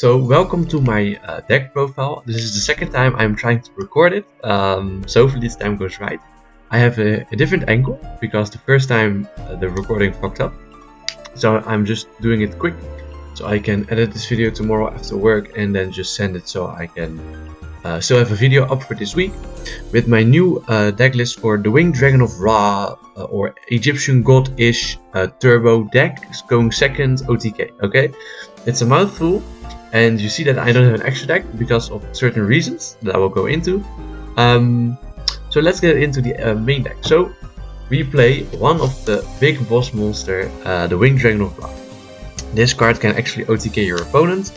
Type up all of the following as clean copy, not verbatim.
So welcome to my deck profile. This is the second time I'm trying to record it, so hopefully this time goes right. I have a different angle because the first time the recording fucked up. So I'm just doing it quick so I can edit this video tomorrow after work and then just send it so I can still have a video up for this week with my new deck list for the Winged Dragon of Ra or Egyptian God-ish turbo deck going second OTK. Okay, it's a mouthful. And you see that I don't have an extra deck because of certain reasons that I will go into. So let's get into the main deck. So we play one of the big boss monster, the Winged Dragon of Ra. This card can actually OTK your opponent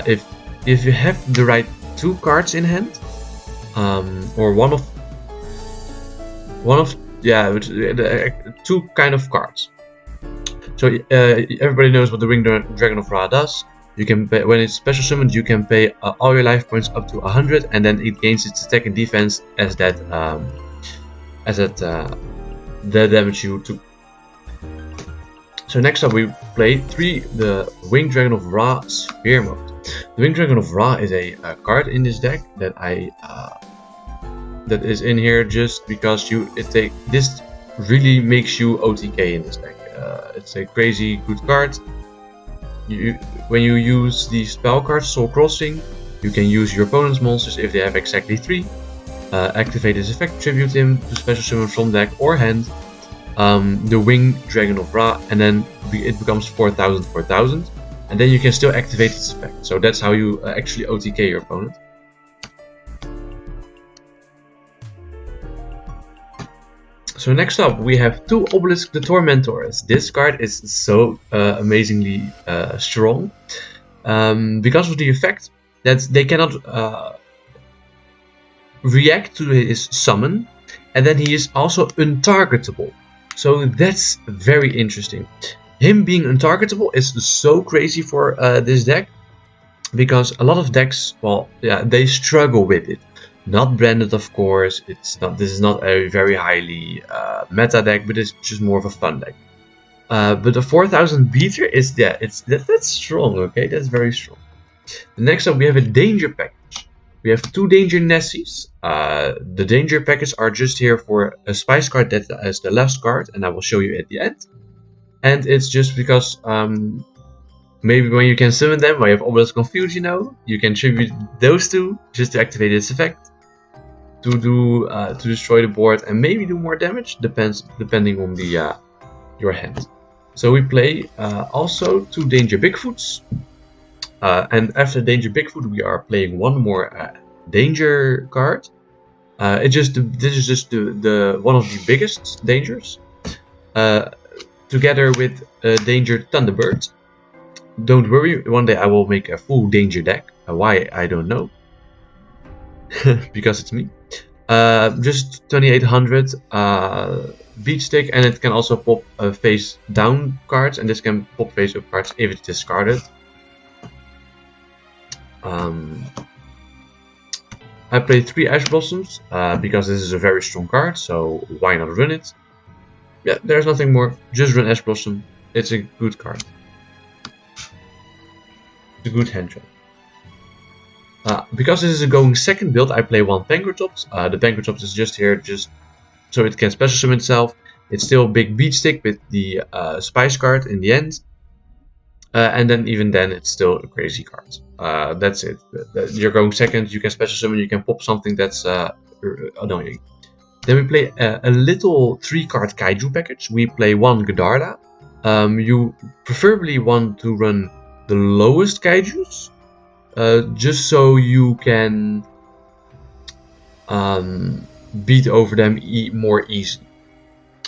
if you have the right two cards in hand, or one of two kind of cards. So everybody knows what the Winged Dragon of Ra does. You can pay, when it's special summoned, you can pay all your life points up to 100, and then it gains its attack and defense as the damage you took. So next up we play the Winged Dragon of Ra Sphere Mode. The Winged Dragon of Ra is a card in this deck that that is in here just because this really makes you OTK in this deck. It's a crazy good card. When you use the spell card Soul Crossing, you can use your opponent's monsters if they have exactly 3. Activate his effect, tribute him to special summon from deck or hand the Winged Dragon of Ra, and then it becomes 4000, and then you can still activate its effect. So that's how you actually OTK your opponent. So next up we have 2 Obelisk the Tormentors. This card is so amazingly strong because of the effect that they cannot react to his summon, and then he is also untargetable. So that's very interesting. Him being untargetable is so crazy for this deck because a lot of decks, they struggle with it. Not branded, of course. This is not a very highly meta deck, but it's just more of a fun deck. But the 4000 beater is that's strong. Okay, that's very strong. Next up, we have a danger package. We have 2 danger Nessies. The danger package are just here for a spice card that is the last card, and I will show you at the end. And it's just because maybe when you can summon them, when you have Obelisk Confuse, you can tribute those 2 just to activate this effect. To destroy the board and maybe do more damage, depending on your hand. So we play also 2 Danger Bigfoots, and after Danger Bigfoot we are playing one more danger card. This is just the one of the biggest dangers, together with Danger Thunderbird. Don't worry, one day I will make a full danger deck. Why, I don't know. Because it's me. Just 2800 beat stick, and it can also pop face down cards, and this can pop face up cards if it's discarded. I play 3 Ash Blossoms because this is a very strong card, so why not run it? Yeah, there's nothing more, just run Ash Blossom. It's a good card. It's a good hand trap. Because this is a going second build, I play 1 Pankratops. The Pankratops is just here just so it can special summon itself. It's still a big beat stick with the spice card in the end. And then even then it's still a crazy card. That's it. You're going second, you can special summon, you can pop something that's annoying. Then we play a little 3-card Kaiju package. We play 1 Godarda. You preferably want to run the lowest Kaijus, just so you can beat over them more easily.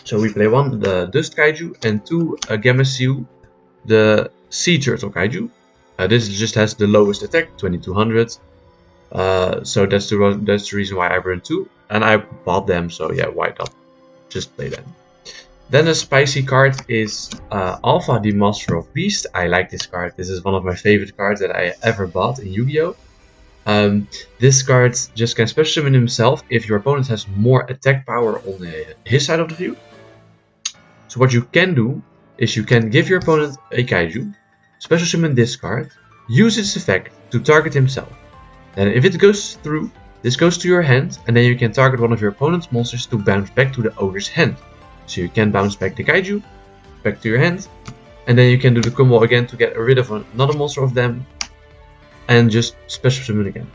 So we play 1 the Dust Kaiju and 2 Gamma-Seal, the Sea Turtle Kaiju. This just has the lowest attack, 2200. So that's the reason why I run 2, and I bought them. So yeah, why not just play them? Then a spicy card is Alpha the Master of Beast. I like this card. This is one of my favorite cards that I ever bought in Yu-Gi-Oh! This card just can special summon himself if your opponent has more attack power on his side of the field. So what you can do is you can give your opponent a Kaiju, special summon this card, use its effect to target himself. Then if it goes through, this goes to your hand, and then you can target one of your opponent's monsters to bounce back to the owner's hand. So you can bounce back the kaiju, back to your hand, and then you can do the combo again to get rid of another monster of them, and just special summon again.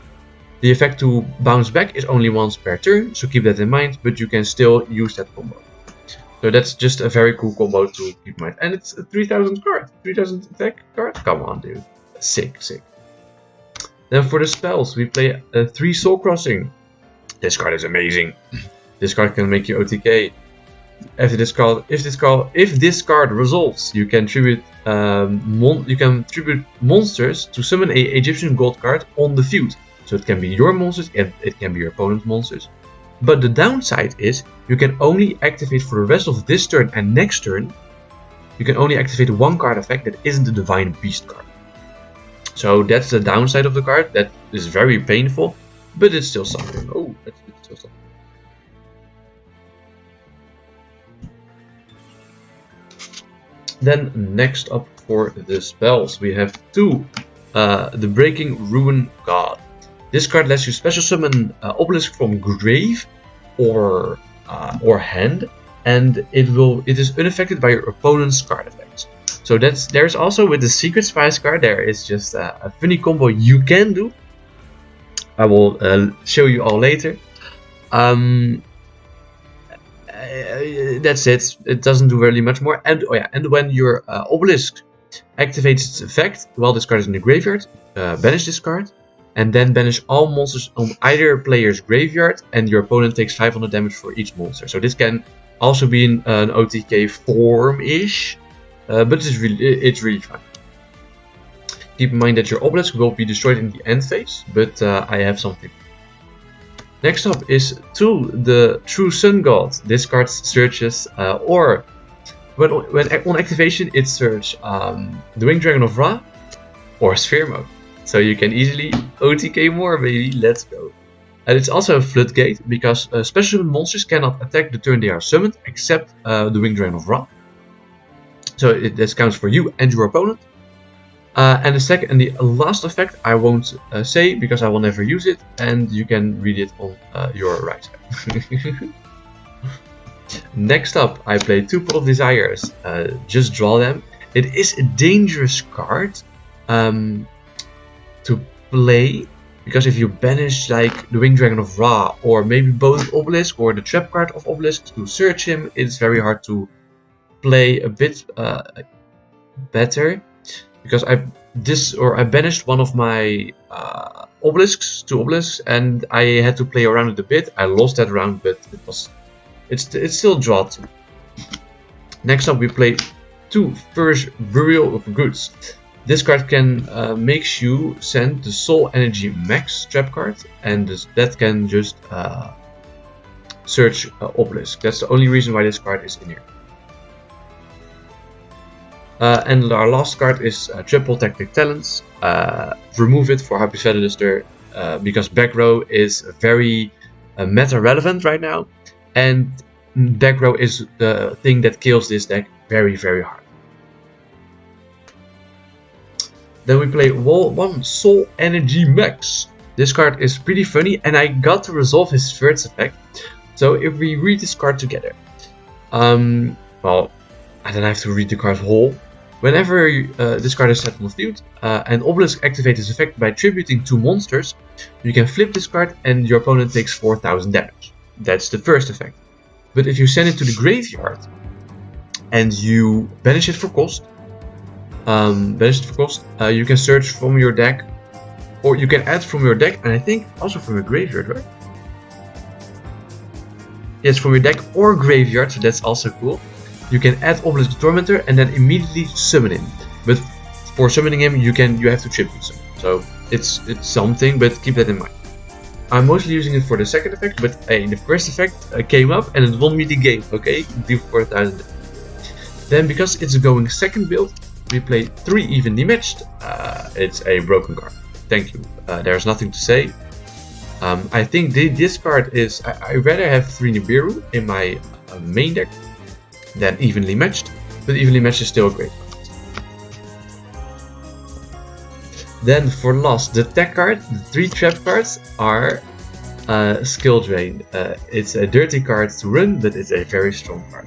The effect to bounce back is only once per turn, so keep that in mind, but you can still use that combo. So that's just a very cool combo to keep in mind. And it's a 3000 card, 3000 attack card? Come on, dude. Sick, sick. Then for the spells, we play a 3 Soul Crossing. This card is amazing. This card can make you OTK. If this card resolves, you can tribute monsters to summon a Egyptian gold card on the field. So it can be your monsters and it can be your opponent's monsters. But the downside is you can only activate for the rest of this turn and next turn. You can only activate one card effect that isn't the Divine Beast card. So that's the downside of the card. That is very painful, but it's still something. Oh, it's still something. Then next up for the spells, we have 2. The Breaking Ruin God. This card lets you special summon Obelisk from grave or hand, and it is unaffected by your opponent's card effects. So there's also with the Secret Spice card, there is just a funny combo you can do. I will show you all later. That's it. It doesn't do really much more. And and when your Obelisk activates its effect while this card is in the graveyard, banish this card. And then banish all monsters on either player's graveyard, and your opponent takes 500 damage for each monster. So this can also be in an OTK form-ish, but it's really fun. Keep in mind that your Obelisk will be destroyed in the end phase, but I have something. Next up is 2, the True Sun God. This card searches, or when on activation, it searches the Winged Dragon of Ra or Sphere Mode. So you can easily OTK more, baby. Let's go. And it's also a floodgate because special monsters cannot attack the turn they are summoned, except the Winged Dragon of Ra. So this counts for you and your opponent. And the last effect I won't say because I will never use it, and you can read it on your right side. Next up, I play 2 Pot of Desires. Just draw them. It is a dangerous card to play, because if you banish like the Winged Dragon of Ra, or maybe both Obelisk or the trap card of Obelisk to search him, it's very hard to play a bit better, because I banished one of my obelisks to obelisks, and I had to play around it a bit. I lost that round, but it's still draw 2. Next up, we play 2 First Burial of Goods. This card can makes you send the Soul Energy Max trap card, and that can just search Obelisk. That's the only reason why this card is in here. And our last card is Triple Tactic Talents. Remove it for Happy Featherduster because back row is very meta relevant right now, and back row is the thing that kills this deck very, very hard. Then we play Wall 1 Soul Energy Max. This card is pretty funny, and I got to resolve his first effect. So if we read this card together, well, I don't have to read the card whole. Whenever this card is set on the field, and Obelisk activates its effect by tributing 2 monsters, you can flip this card and your opponent takes 4000 damage. That's the first effect. But if you send it to the graveyard and you banish it for cost, you can search from your deck, or you can add from your deck, and I think also from your graveyard, right? Yes, from your deck or graveyard, so that's also cool. You can add Obelisk the Tormentor and then immediately summon him. But for summoning him, you have to tribute him. So it's something, but keep that in mind. I'm mostly using it for the second effect, but hey, the first effect came up and it won me the game. Okay, do 4000. Then because it's a going second build, we play 3 evenly matched. It's a broken card. Thank you. There's nothing to say. I think this card is. I rather have 3 Nibiru in my main deck than evenly matched, but evenly matched is still a great card. Then for loss, the tech card, the 3 trap cards are skill drain. It's a dirty card to run, but it's a very strong card.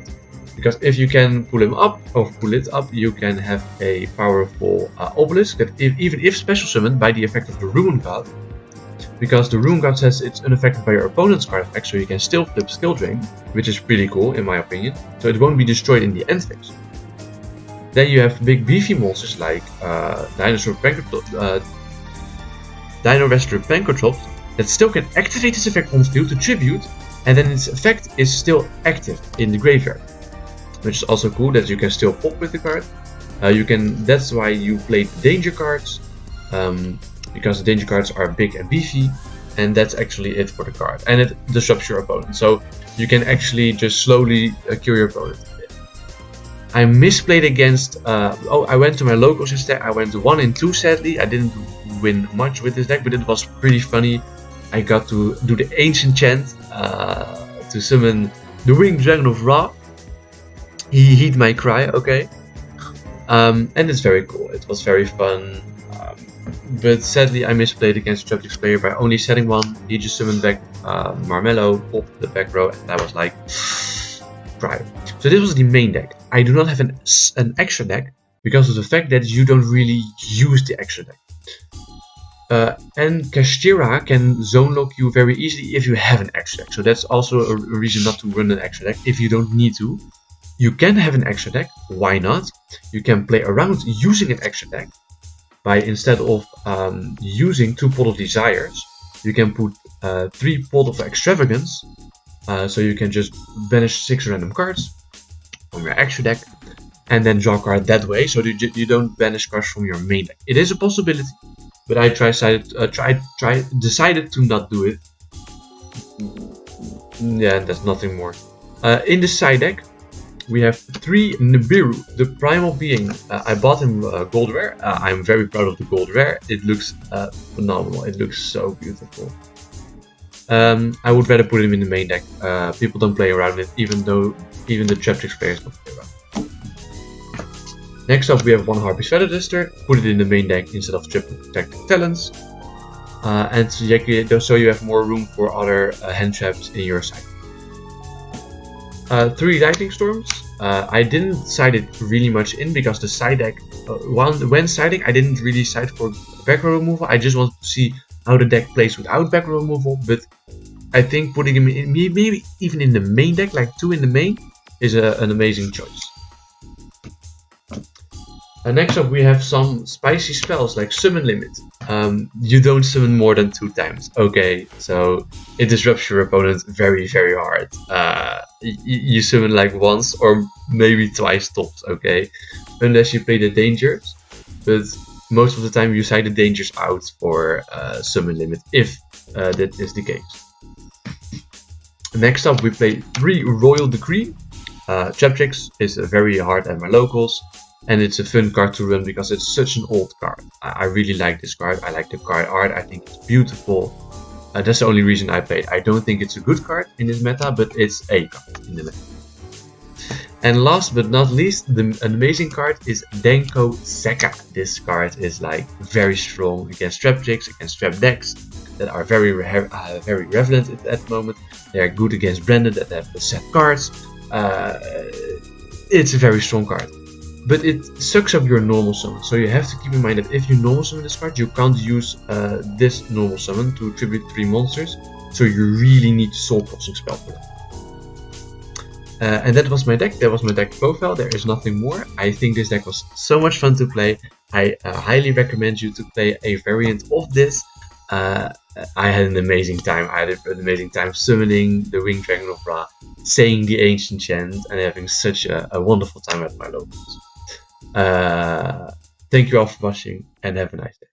Because if you can pull him up or pull it up, you can have a powerful obelisk that even if special summoned by the effect of the Ruin God, because the Ruin God says it's unaffected by your opponent's card effect, so you can still flip skill drain, which is pretty cool in my opinion. So it won't be destroyed in the end phase. Then you have big beefy monsters like Dino Wrestler Pankotrops that still can activate its effect on field to tribute, and then its effect is still active in the graveyard, which is also cool that you can still pop with the card. That's why you play the danger cards, because the danger cards are big and beefy, and that's actually it for the card. And it disrupts your opponent, so you can actually just slowly kill your opponent. I misplayed against, I went to my locals instead. I went 1 and 2 sadly. I didn't win much with this deck, but it was pretty funny. I got to do the ancient chant to summon the Winged Dragon of Ra. He heed my cry, okay. And it's very cool. It was very fun. But sadly I misplayed against a Traptrix player by only setting 1. He just summoned back Marmello, popped the back row, and I was like, cry. So this was the main deck. I do not have an extra deck because of the fact that you don't really use the extra deck. And Kashtira can zone lock you very easily if you have an extra deck. So that's also a reason not to run an extra deck if you don't need to. You can have an extra deck, why not? You can play around using an extra deck by, instead of using 2 Pot of Desires, you can put 3 Pot of Extravagance. So you can just banish 6 random cards from your extra deck and then draw a card that way, so you don't banish cards from your main deck. It is a possibility, but I decided to not do it. Yeah, there's nothing more. In the side deck, we have 3 Nibiru, the primal being. I bought him gold rare. I'm very proud of the gold rare. It looks phenomenal. It looks so beautiful. I would rather put him in the main deck. People don't play around it, even the Traptrix players don't play around. Next up we have 1 Harpy's Feather Duster. Put it in the main deck instead of triple protective talents. And so you have more room for other hand traps in your side. 3 Lightning Storms. I didn't side it really much in because the side deck, when siding I didn't really side for back row removal. I just wanted to see how the deck plays without back row removal, but I think putting him in, maybe even in the main deck, like 2 in the main, is an amazing choice. Next up we have some spicy spells like Summon Limit. You don't summon more than 2 times, okay, so it disrupts your opponent very hard. You summon like once or maybe twice tops, okay, unless you play the dangers, but most of the time you side the dangers out for Summon Limit, if that is the case. Next up we play 3 Royal Decree. Traptrix is very hard at my locals, and it's a fun card to run because it's such an old card. I really like this card. I like the card art. I think it's beautiful. That's the only reason I play it. I don't think it's a good card in this meta, but it's a card in the meta. And last but not least, an amazing card is Denko Sekka. This card is like very strong against Traptrix, against trap decks that are very relevant at that moment. They are good against Brandon that have the set cards. It's a very strong card, but it sucks up your normal summon. So you have to keep in mind that if you normal summon this card, you can't use this normal summon to tribute 3 monsters. So you really need soul crossing spell for that. And that was my deck. That was my deck profile. There is nothing more. I think this deck was so much fun to play. I highly recommend you to play a variant of this. I had an amazing time. I had an amazing time summoning the Winged Dragon of Ra, saying the ancient chant, and having such a wonderful time at my locals. Thank you all for watching, and have a nice day.